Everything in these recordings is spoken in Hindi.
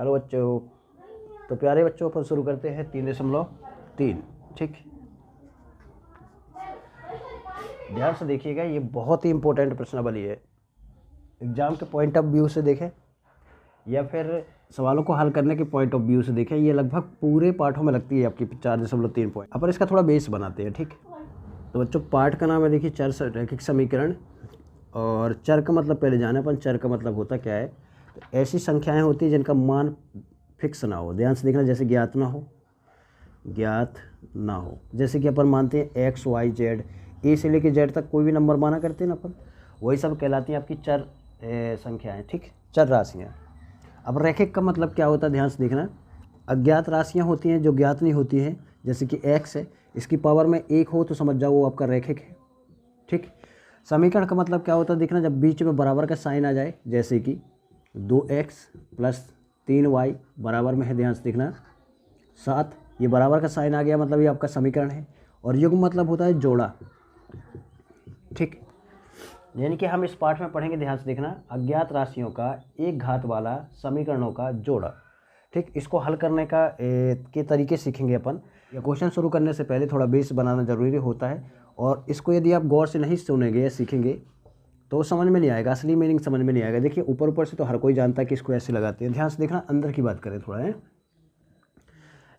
हेलो बच्चों, तो प्यारे बच्चों अपन शुरू करते हैं 3.3। ठीक, ध्यान से देखिएगा, ये बहुत ही इंपॉर्टेंट प्रश्नावली है। एग्जाम के पॉइंट ऑफ व्यू से देखें या फिर सवालों को हल करने के पॉइंट ऑफ व्यू से देखें, ये लगभग पूरे पाठों में लगती है आपकी 4.3 पॉइंट। अपन इसका थोड़ा बेस बनाते हैं। ठीक, तो बच्चों पाठ का नाम है, देखिए चर रैखिक समीकरण। और चर का मतलब पहले जाने अपन, चर का मतलब होता क्या है। तो ऐसी संख्याएं होती हैं जिनका मान फिक्स ना हो। ध्यान से देखना, जैसे ज्ञात ना हो, जैसे कि अपन मानते हैं एक्स वाई जेड, ए से लेके जेड तक कोई भी नंबर माना करते हैं ना अपन, वही सब कहलाती हैं आपकी चर संख्याएं। ठीक, चर राशियाँ। अब रैखिक का मतलब क्या होता है, ध्यान से देखना। अज्ञात राशियाँ होती हैं जो ज्ञात नहीं होती हैं, जैसे कि एक्स है, इसकी पावर में 1 हो तो समझ जाओ वो आपका रैखिक है। ठीक, समीकरण का मतलब क्या होता है, देखना जब बीच में बराबर का साइन आ जाए, जैसे कि 2x + 3y बराबर में है, ध्यान से देखना 7, ये बराबर का साइन आ गया मतलब ये आपका समीकरण है। और युग्म मतलब होता है जोड़ा। ठीक, यानी कि हम इस पाठ में पढ़ेंगे, ध्यान से देखना, अज्ञात राशियों का एक घात वाला समीकरणों का जोड़ा। ठीक, इसको हल करने के तरीके सीखेंगे अपन। या क्वेश्चन शुरू करने से पहले थोड़ा बेस बनाना ज़रूरी होता है, और इसको यदि आप गौर से नहीं सुनेंगे या सीखेंगे तो समझ में नहीं आएगा, असली मीनिंग समझ में नहीं आएगा। देखिए ऊपर ऊपर से तो हर कोई जानता है कि इसको ऐसे लगाते हैं, ध्यान से देखना अंदर की बात करें थोड़ा है।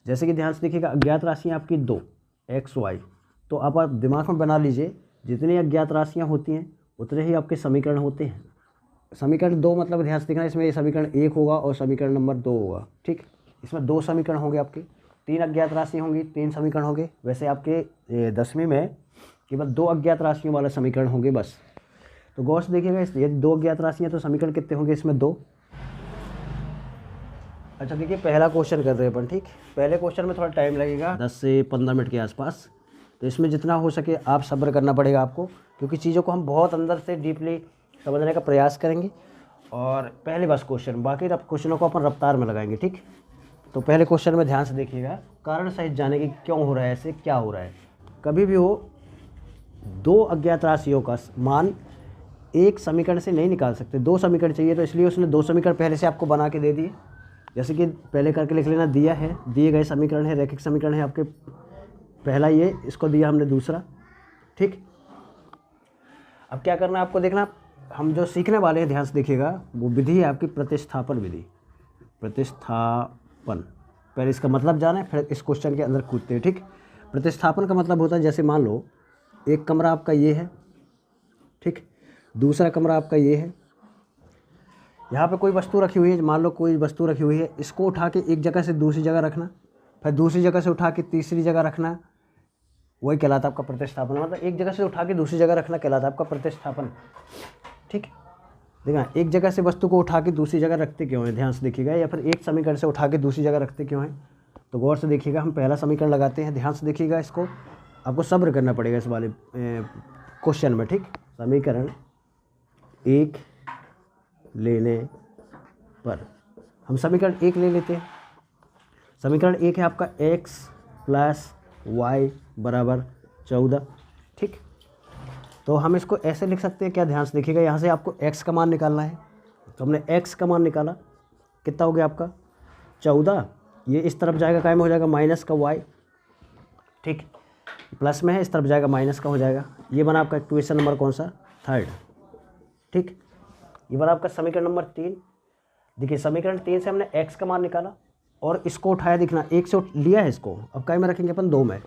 जैसे कि ध्यान से देखिएगा, अज्ञात राशियाँ आपकी 2 एक्स वाई, तो आप दिमाग में बना लीजिए, जितनी अज्ञात राशियाँ होती हैं उतने ही आपके समीकरण होते हैं। समीकरण 2 मतलब ध्यान से देखना, इसमें ये समीकरण 1 होगा और समीकरण नंबर 2 होगा। ठीक, इसमें 2 समीकरण होंगे आपके, 3 अज्ञात राशि होंगी, 3 समीकरण होंगे। वैसे आपके 10वीं में केवल 2 अज्ञात राशियों वाला समीकरण होंगे बस। तो गौर से देखिएगा, यदि 2 अज्ञात राशियाँ तो समीकरण कितने होंगे इसमें, 2। अच्छा देखिए, पहला क्वेश्चन कर रहे हैं अपन। ठीक, पहले क्वेश्चन में थोड़ा टाइम लगेगा, 10 से 15 मिनट के आसपास। तो इसमें जितना हो सके आप सब्र करना पड़ेगा आपको, क्योंकि चीज़ों को हम बहुत अंदर से डीपली समझने का प्रयास करेंगे। और पहले बस क्वेश्चन, बाकी क्वेश्चनों को अपन रफ्तार में लगाएंगे। ठीक, तो पहले क्वेश्चन में ध्यान से देखिएगा, कारण सहित जाने की क्यों हो रहा है, ऐसे क्या हो रहा है। कभी भी हो 2 अज्ञात राशियों का मान एक समीकरण से नहीं निकाल सकते, 2 समीकरण चाहिए, तो इसलिए उसने 2 समीकरण पहले से आपको बना के दे दिए। जैसे कि पहले करके लिख लेना, दिया है, दिए गए समीकरण है, रैखिक समीकरण है आपके, पहला ये, इसको दिया हमने दूसरा। ठीक, अब क्या करना है आपको, देखना हम जो सीखने वाले हैं, ध्यान से देखिएगा, वो विधि है आपकी प्रतिस्थापन विधि। प्रतिस्थापन, पहले इसका मतलब जाने फिर इस क्वेश्चन के अंदर कूदते हैं। ठीक, प्रतिस्थापन का मतलब होता है, जैसे मान लो एक कमरा आपका ये है, ठीक, दूसरा कमरा आपका ये है, यहाँ पे कोई वस्तु रखी हुई है, मान लो कोई वस्तु रखी हुई है, इसको उठा के एक जगह से दूसरी जगह रखना, फिर दूसरी जगह से उठा के तीसरी जगह रखना, वही कहलाता है आपका प्रतिस्थापन। मतलब एक जगह से उठा के दूसरी जगह रखना कहलाता है आपका प्रतिस्थापन। ठीक, देखना एक जगह से वस्तु को उठा के दूसरी जगह रखते क्यों है, ध्यान से देखिएगा, या फिर एक समीकरण से उठा के दूसरी जगह रखते क्यों है, तो गौर से देखिएगा। हम पहला समीकरण लगाते हैं, ध्यान से देखिएगा, इसको आपको सब्र करना पड़ेगा इस वाले क्वेश्चन में। ठीक, समीकरण 1 लेने पर हम समीकरण 1 ले लेते हैं। समीकरण 1 है आपका x + y = 14। ठीक, तो हम इसको ऐसे लिख सकते हैं क्या, ध्यान से देखिएगा, यहाँ से आपको x का मान निकालना है, तो हमने x का मान निकाला, कितना हो गया आपका 14। ये इस तरफ जाएगा, काय में हो जाएगा माइनस का y। ठीक, प्लस में है, इस तरफ जाएगा माइनस का हो जाएगा। ये बना आपका इक्वेशन नंबर कौन सा, 3। ठीक, ये बना आपका समीकरण नंबर 3। देखिए समीकरण 3 से हमने x का मान निकाला और इसको उठाया, दिखना 1 से लिया है इसको, अब काय में रखेंगे अपन, 2 में।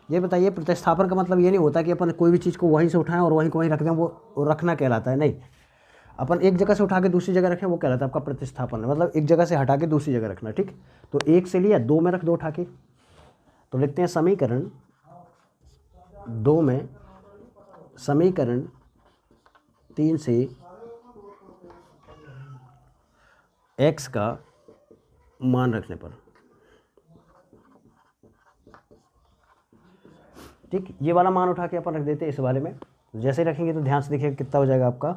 ये बताइए, प्रतिस्थापन का मतलब ये नहीं होता कि अपन कोई भी चीज़ को वहीं से उठाएं और वहीं को वहीं रख दें, वो रखना कहलाता है, नहीं। अपन एक जगह से उठा के दूसरी जगह रखें, वो कहलाता है आपका प्रतिस्थापन, मतलब एक जगह से हटा के दूसरी जगह रखना। ठीक, तो 1 से लिया, 2 में रख दो उठा के, तो लिखते हैं समीकरण 2 में, समीकरण 3 से x का मान रखने पर। ठीक, ये वाला मान उठा के अपन रख देते हैं इस वाले में। जैसे रखेंगे तो ध्यान से देखिएगा कितना हो जाएगा आपका,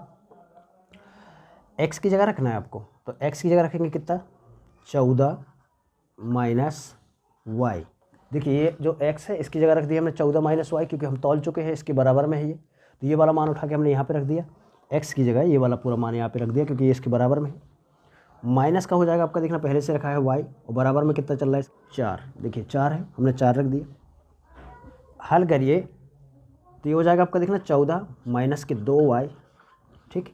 x की जगह रखना है आपको, तो x की जगह रखेंगे कितना, 14 - y। देखिए ये जो x है इसकी जगह रख दिया हमने 14 - y, क्योंकि हम तौल चुके हैं, इसके बराबर में है ये, तो ये वाला मान उठा के हमने यहाँ पे रख दिया, x की जगह ये वाला पूरा मान यहाँ पे रख दिया, क्योंकि ये इसके बराबर में है। माइनस का हो जाएगा आपका, देखना पहले से रखा है y, और बराबर में कितना चल रहा है 4, देखिए 4 है, हमने 4 रख दिया। हल करिए तो ये हो जाएगा आपका, देखना 14 माइनस के 2y, ठीक,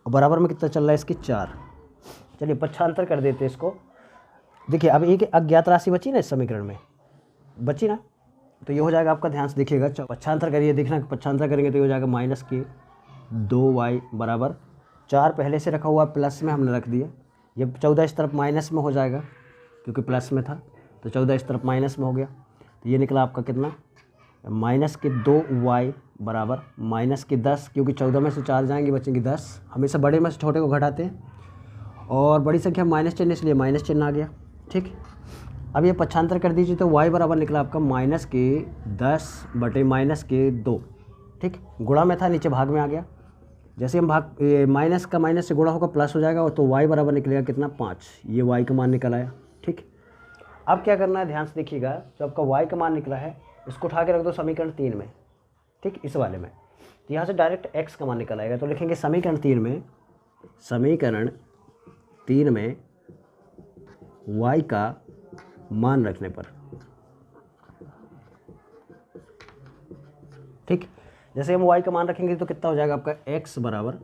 और बराबर में कितना चल रहा है इसकी 4। चलिए पक्षांतर कर देते हैं इसको। देखिए अब एक अज्ञात राशि बची ना इस समीकरण में, बची ना, तो ये हो जाएगा आपका, ध्यान से देखिएगा, पक्षांतर करिए, देखना पक्षांतर करेंगे तो ये हो जाएगा माइनस के 2y बराबर 4 पहले से रखा हुआ प्लस में हमने रख दिया, ये 14 इस तरफ माइनस में हो जाएगा क्योंकि प्लस में था, तो 14 इस तरफ माइनस में हो गया, तो ये निकला आपका कितना, माइनस के 2y बराबर माइनस के 10, क्योंकि 14 में से 4 जाएंगे बचेंगे 10, हमेशा बड़े में से छोटे को घटाते हैं, और बड़ी संख्या माइनस चिन्ह इसलिए माइनस चिन्ह आ गया, ठीक। अब ये पक्षांतर कर दीजिए तो y बराबर निकला आपका माइनस के 10 बटे माइनस के 2, ठीक, गुणा में था नीचे भाग में आ गया, जैसे हम भाग माइनस का माइनस से गुणा होगा प्लस हो जाएगा, तो y बराबर निकलेगा कितना 5, ये y का मान निकल आया, ठीक। अब क्या करना है, ध्यान से देखिएगा, जो आपका y का मान निकला है इसको उठा के रख दो समीकरण 3 में, ठीक, इस वाले में, तो यहाँ से डायरेक्ट x का मान निकल आएगा, तो लिखेंगे समीकरण 3 में y का मान रखने पर, ठीक, जैसे हम y का मान रखेंगे तो कितना हो जाएगा आपका x बराबर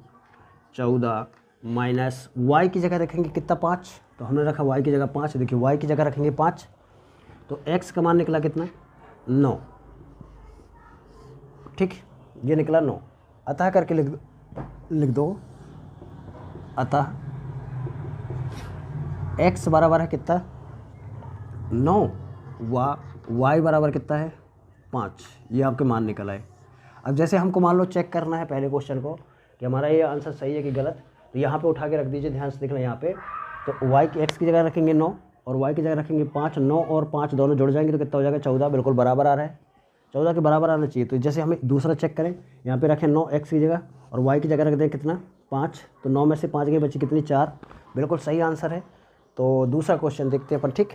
14 माइनस y की जगह रखेंगे कितना 5, तो हमने रखा y की जगह 5, देखिए y की जगह रखेंगे 5, तो x का मान निकला कितना 9, ठीक, ये निकला 9, अतः करके लिख दो, अतः x बराबर है कितना 9 y बराबर कितना है 5, ये आपके मान निकल आए। अब जैसे हमको मान लो चेक करना है पहले क्वेश्चन को कि हमारा ये आंसर सही है कि गलत, तो यहाँ पे उठा के रख दीजिए, ध्यान से देखना यहाँ पे, तो y की x की जगह रखेंगे 9 और y की जगह रखेंगे 5, 9 और 5 दोनों जुड़ जाएंगे तो कितना हो जाएगा 14, बिल्कुल बराबर आ रहा है, 14 के बराबर आना चाहिए। तो जैसे हमें दूसरा चेक करें, यहाँ पे रखें 9 x की जगह और y की जगह रख दें कितना 5, तो 9 में से 5 की बची कितनी 4, बिल्कुल सही आंसर है। तो दूसरा क्वेश्चन देखते हैं अपन, ठीक,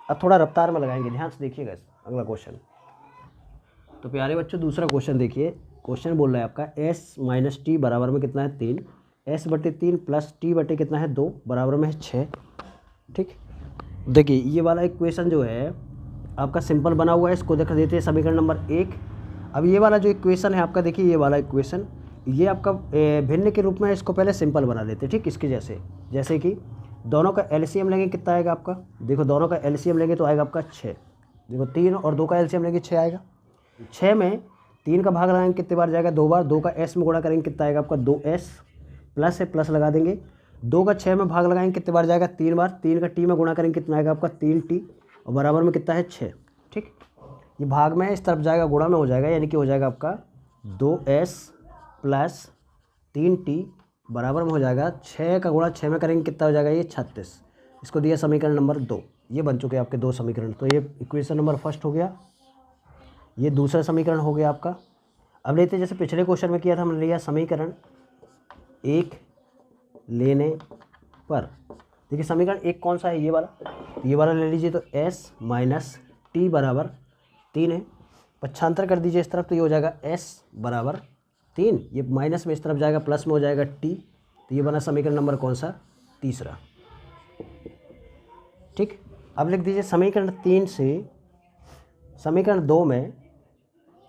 अब थोड़ा रफ्तार में लगाएंगे, ध्यान से देखिएगा अगला क्वेश्चन। तो प्यारे बच्चों दूसरा क्वेश्चन देखिए, क्वेश्चन बोल रहा है आपका s माइनस टी बराबर में कितना है 3, s बटे 3 प्लस टी बटे कितना है 2 बराबर में है 6, ठीक। देखिए ये वाला इक्वेशन जो है आपका सिंपल बना हुआ है, इसको देख देते हैं समीकरण नंबर 1। अब ये वाला जो इक्वेशन है आपका, देखिए ये वाला इक्वेशन, ये आपका भिन्न के रूप में, इसको पहले सिंपल बना लेते हैं, ठीक, इसके जैसे कि दोनों का एलसीएम लेंगे कितना आएगा आपका, देखो दोनों का एलसीएम लेंगे तो आएगा आपका 6, देखो 3 और 2 का एलसीएम लेंगे 6 आएगा, 6 में 3 का भाग लगाएंगे कितने बार जाएगा 2 बार, 2 का s में गुणा करेंगे कितना आएगा आपका 2s, प्लस है प्लस लगा देंगे, 2 का 6 में भाग लगाएंगे कितने बार जाएगा 3 बार, 3 का t में गुणा करेंगे कितना आएगा आपका 3t, और बराबर में कितना है 6, ठीक। ये भाग में इस तरफ जाएगा गुणा में हो जाएगा, यानी कि हो जाएगा आपका 2s प्लस 3t बराबर में हो जाएगा 6 का गुणा 6 में करेंगे कितना हो जाएगा ये 36, इसको दिया समीकरण नंबर 2, ये बन चुके आपके 2 समीकरण। तो ये इक्वेशन नंबर फर्स्ट हो गया, ये दूसरा समीकरण हो गया आपका। अब लेते जैसे पिछले क्वेश्चन में किया था, हमने लिया समीकरण 1 लेने पर, देखिए समीकरण 1 कौन सा है, ये वाला, तो ये वाला ले लीजिए, तो s माइनस टी बराबर 3 है, पक्षांतर कर दीजिए इस तरफ, तो ये हो जाएगा s बराबर 3, ये माइनस में इस तरफ जाएगा प्लस में हो जाएगा t, तो ये बना समीकरण नंबर कौन सा, तीसरा, ठीक। अब लिख दीजिए समीकरण 3 से समीकरण 2 में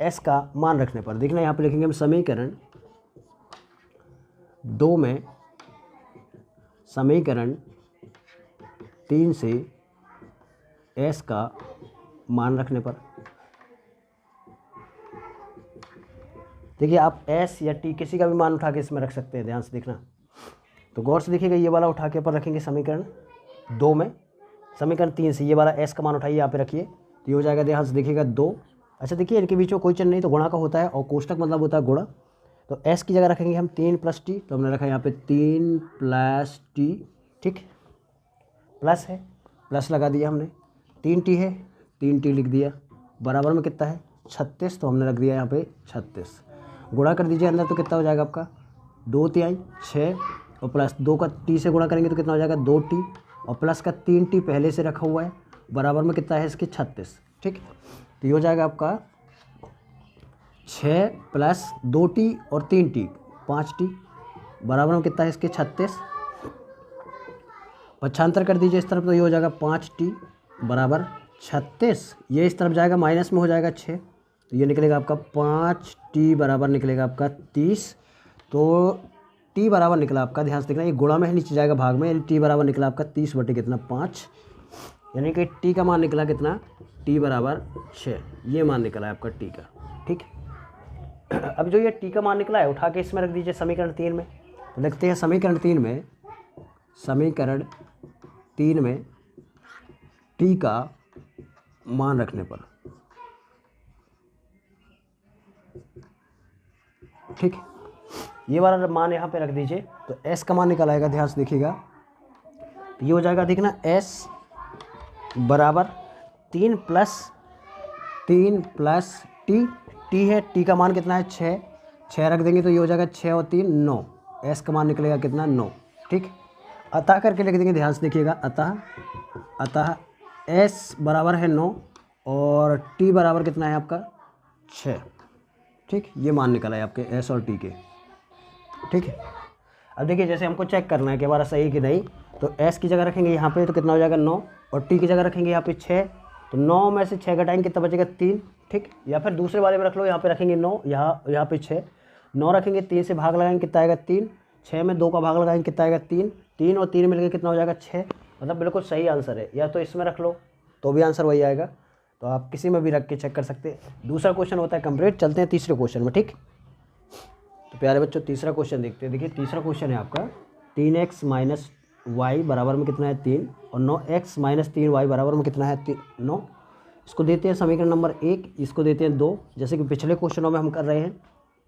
s का मान रखने पर, देखना यहाँ पे लिखेंगे हम समीकरण 2 में समीकरण 3 से s का मान रखने पर, देखिए आप s या t किसी का भी मान उठा के इसमें रख सकते हैं, ध्यान से देखना। तो गौर से देखिएगा, ये वाला उठा के पर रखेंगे समीकरण 2 में, समीकरण 3 से ये वाला s का मान उठाइए यहाँ पे रखिए, तो ये हो जाएगा, ध्यान से देखिएगा 2, अच्छा देखिए इनके बीच में कोई चिन्ह नहीं तो गुणा का होता है, और कोष्टक मतलब होता है गुणा, तो s की जगह रखेंगे हम 3 प्लस t, तो हमने रखा यहाँ पे 3 प्लस t, ठीक, प्लस है प्लस लगा दिया हमने, 3t है 3t लिख दिया, बराबर में कितना है 36, तो हमने रख दिया यहाँ पे 36, गुणा कर दीजिए अंदर तो कितना हो जाएगा आपका 2 तिहाई 6, और प्लस 2 का t से गुणा करेंगे तो कितना हो जाएगा 2t, और प्लस का 3t पहले से रखा हुआ है, बराबर में कितना है इसके 36, ठीक। तो ये हो जाएगा आपका 6 प्लस 2t और 3t 5t, बराबर में कितना है इसके 36, पक्षांतर कर दीजिए इस तरफ तो ये हो जाएगा 5t बराबर 36। ये इस तरफ जाएगा माइनस में हो जाएगा 6, तो ये निकलेगा आपका 5t बराबर निकलेगा आपका 30। तो t बराबर निकला आपका, ध्यान से देखना ये गुणा में है, नीचे जाएगा भाग में, यानी t बराबर निकला आपका 30 बटे कितना 5, यानी कि t का मान निकला कितना t बराबर 6। ये मान निकला है आपका t का। ठीक, अब जो ये t का मान निकला है उठा के इसमें रख दीजिए समीकरण 3 में। तो लिखते हैं समीकरण 3 में t का मान रखने पर, ठीक, ये वाला मान यहाँ पे रख दीजिए तो s का मान निकल आएगा, ध्यान से देखिएगा। तो ये हो जाएगा देखना s बराबर 3 प्लस t है, t का मान कितना है 6 रख देंगे तो ये हो जाएगा 6 और 3 9, s का मान निकलेगा कितना 9। ठीक, अतः करके लिख देंगे, ध्यान से देखिएगा, अतः s बराबर है 9 और t बराबर कितना है आपका 6। ठीक, ये मान निकला है आपके s और t के। ठीक है, अब देखिए जैसे हमको चेक करना है कि हमारा सही कि नहीं, तो s की जगह रखेंगे यहाँ पे तो कितना हो जाएगा 9 और t की जगह रखेंगे यहाँ पे 6, तो 9 में से 6 घटाएंगे कितना बचेगा 3। ठीक, या फिर दूसरे वाले में रख लो, यहाँ पे रखेंगे 9, यहाँ पे 6, 9 रखेंगे, 3 से भाग लगाएंगे कितना आएगा 3, 6 में 2 का भाग लगाएंगे कितना आएगा 3, 3 और 3 मिलकर कितना हो जाएगा 6। मतलब बिल्कुल सही आंसर है, या तो इसमें रख लो तो भी आंसर वही आएगा, तो आप किसी में भी रख के चेक कर सकते हैं। दूसरा क्वेश्चन होता है कंप्लीट। चलते हैं तीसरे क्वेश्चन में। ठीक, तो प्यारे बच्चों तीसरा क्वेश्चन देखते हैं। देखिए तीसरा क्वेश्चन है आपका 3x माइनस वाई बराबर में कितना है 3 और 9x माइनस 3y बराबर में कितना है 9। इसको देते हैं समीकरण नंबर 1, इसको देते हैं 2। जैसे कि पिछले क्वेश्चनों में हम कर रहे हैं,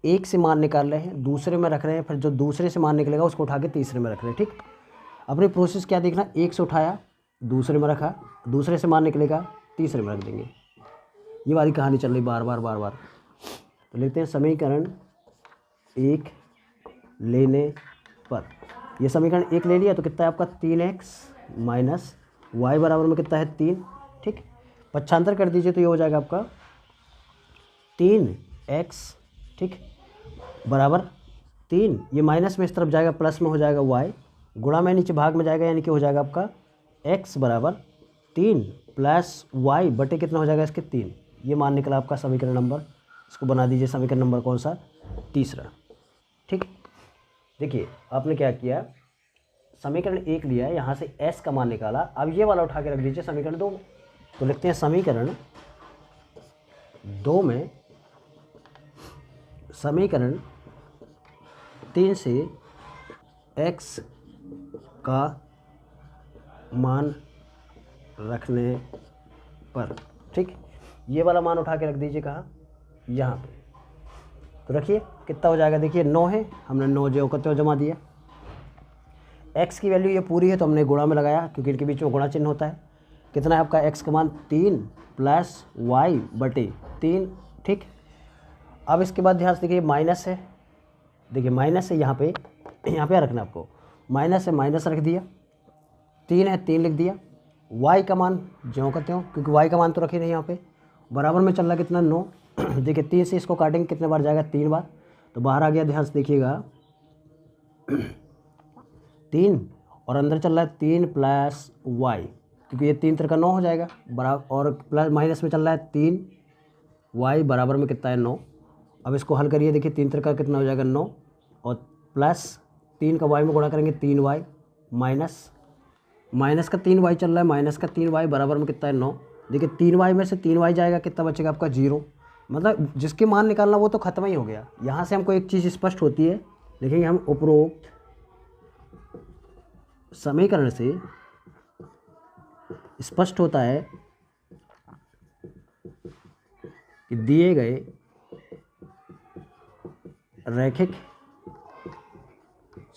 एक से मान निकाल रहे हैं, दूसरे में रख रहे हैं, फिर जो दूसरे से मान निकलेगा उसको उठा के तीसरे में रख रहे हैं। ठीक, अपनी प्रोसेस क्या देखना, एक से उठाया दूसरे में रखा, दूसरे से मान निकलेगा तीसरे में रख देंगे। ये वाली कहानी चल रही बार बार। तो लिखते हैं समीकरण 1 लेने पर, ये समीकरण 1 ले लिया तो कितना है आपका 3x माइनस वाई बराबर में कितना है 3। ठीक, पक्षांतर कर दीजिए तो ये हो जाएगा आपका 3x, ठीक, बराबर 3, ये माइनस में इस तरफ जाएगा, प्लस में हो जाएगा y, गुणा में नीचे भाग में जाएगा, यानी कि हो जाएगा आपका x बराबर 3 प्लस y बटे कितना हो जाएगा इसके 3। ये मान निकला आपका समीकरण नंबर, इसको बना दीजिए समीकरण नंबर कौन सा, तीसरा। ठीक, देखिए आपने क्या किया, समीकरण 1 लिया है, यहाँ से s का मान निकाला, अब ये वाला उठा के रख दीजिए समीकरण 2 में। तो लिखते हैं समीकरण 2 में समीकरण 3 से x का मान रखने पर, ठीक, ये वाला मान उठा के रख दीजिए कहाँ, यहाँ पे। तो रखिए कितना हो जाएगा, देखिए 9 है, हमने 9 जो करते हो जमा दिया, x की वैल्यू ये पूरी है तो हमने गुणा में लगाया क्योंकि इनके बीच में गुणा चिन्ह होता है। कितना है आपका x का मान 3 प्लस y बटे 3। ठीक, अब इसके बाद ध्यान से देखिए माइनस है, देखिए माइनस है यहाँ पे रखना आपको, माइनस है, माइनस रख दिया, 3 है 3 लिख दिया, y का मान जो करते हो क्योंकि y का मान तो रखे नहीं यहाँ पे, बराबर में चल रहा कितना 9। देखिए 3 से इसको काटेंगे कितने बार जाएगा 3 बार, तो बाहर आ गया, ध्यान से देखिएगा 3 और अंदर चल रहा है 3 प्लस y, क्योंकि ये 3 का 9 हो जाएगा बराबर, और प्लस माइनस में चल रहा है 3 y बराबर में कितना है 9। अब इसको हल करिए, देखिए 3 का कितना हो जाएगा 9 और प्लस 3 का y में गुणा करेंगे 3y माइनस का 3y चल रहा है, माइनस का 3y बराबर में कितना है 9। देखिए 3y में से 3y जाएगा, कितना बचेगा आपका 0। मतलब जिसके मान निकालना वो तो खत्म ही हो गया। यहाँ से हमको एक चीज़ स्पष्ट होती है, देखेंगे हम उपरोक्त समीकरण से स्पष्ट होता है कि दिए गए रैखिक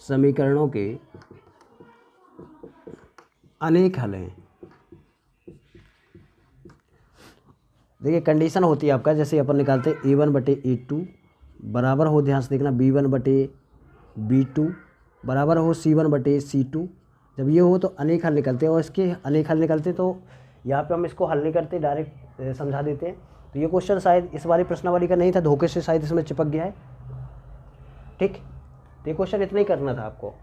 समीकरणों के अनेक हल हैं। देखिए कंडीशन होती है आपका, जैसे अपन निकालते हैं a1 बटे a2 बराबर हो, ध्यान से देखना b1 बटे b2 बराबर हो c1 बटे c2। जब ये हो तो अनेक हल निकलते हैं, और इसके अनेक हल निकलते तो यहाँ पे हम इसको हल नहीं करते, डायरेक्ट समझा देते हैं। तो ये क्वेश्चन शायद इस वाली प्रश्नावली का नहीं था, धोखे से शायद इसमें चिपक गया है। ठीक, तो ये क्वेश्चन इतना ही करना था आपको।